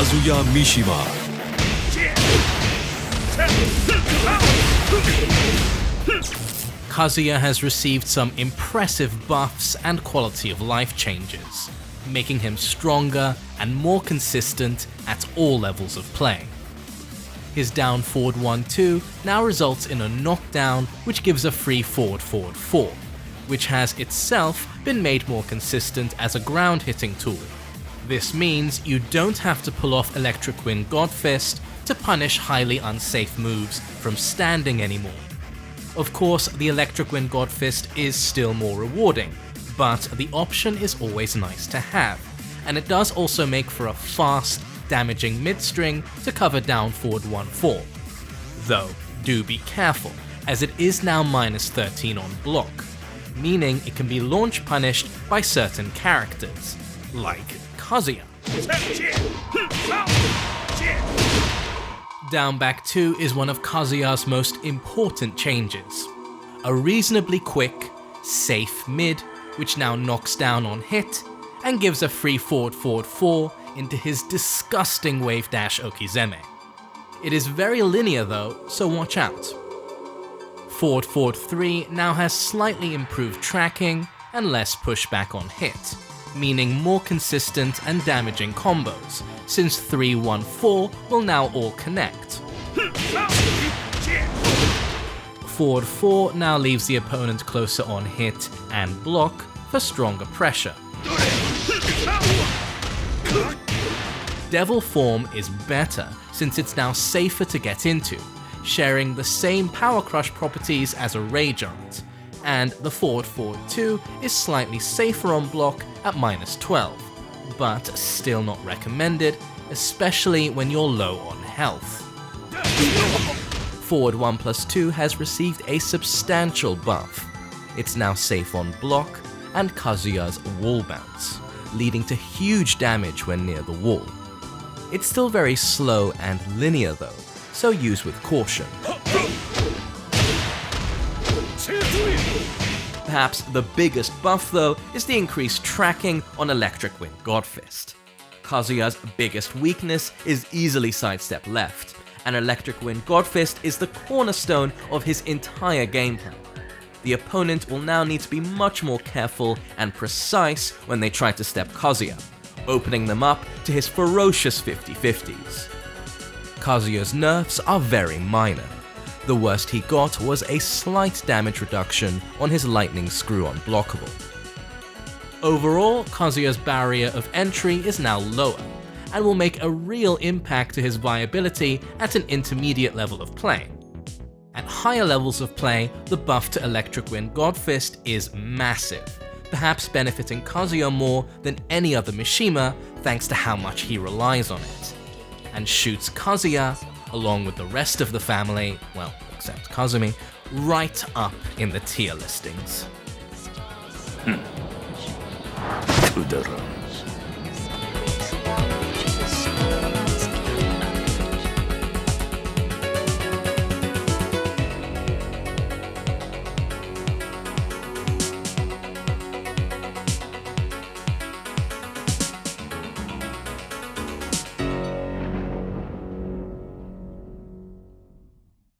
Kazuya Mishima. Kazuya has received some impressive buffs and quality of life changes, making him stronger and more consistent at all levels of play. His down forward 1-2 now results in a knockdown which gives a free forward 4, which has itself been made more consistent as a ground hitting tool. This means you don't have to pull off Electric Wind God Fist to punish highly unsafe moves from standing anymore. Of course, the Electric Wind God Fist is still more rewarding, but the option is always nice to have, and it does also make for a fast, damaging mid-string to cover down forward 1-4. Though, do be careful, as it is now -13 on block, meaning it can be launch punished by certain characters, like Kazuya. Down back 2 is one of Kazuya's most important changes. A reasonably quick, safe mid, which now knocks down on hit, and gives a free forward 4 into his disgusting wave dash Okizeme. It is very linear though, so watch out. Forward 3 now has slightly improved tracking and less pushback on hit, meaning more consistent and damaging combos, since 3-1-4 will now all connect. Forward 4 now leaves the opponent closer on hit and block for stronger pressure. Devil form is better since it's now safer to get into, sharing the same power crush properties as a rage art, and the forward 2 is slightly safer on block at -12, but still not recommended, especially when you're low on health. Forward 1+2 has received a substantial buff. It's now safe on block and Kazuya's wall bounce, leading to huge damage when near the wall. It's still very slow and linear though, so use with caution. Perhaps the biggest buff though is the increased tracking on Electric Wind God Fist. Kazuya's biggest weakness is easily sidestep left, and Electric Wind God Fist is the cornerstone of his entire gameplay. The opponent will now need to be much more careful and precise when they try to step Kazuya, opening them up to his ferocious 50-50s. Kazuya's nerfs are very minor. The worst he got was a slight damage reduction on his lightning screw unblockable. Overall, Kazuya's barrier of entry is now lower, and will make a real impact to his viability at an intermediate level of play. At higher levels of play, the buff to Electric Wind God Fist is massive, perhaps benefiting Kazuya more than any other Mishima thanks to how much he relies on it, and shoots Kazuya, along with the rest of the family, well, except Kazumi, right up in the tier listings.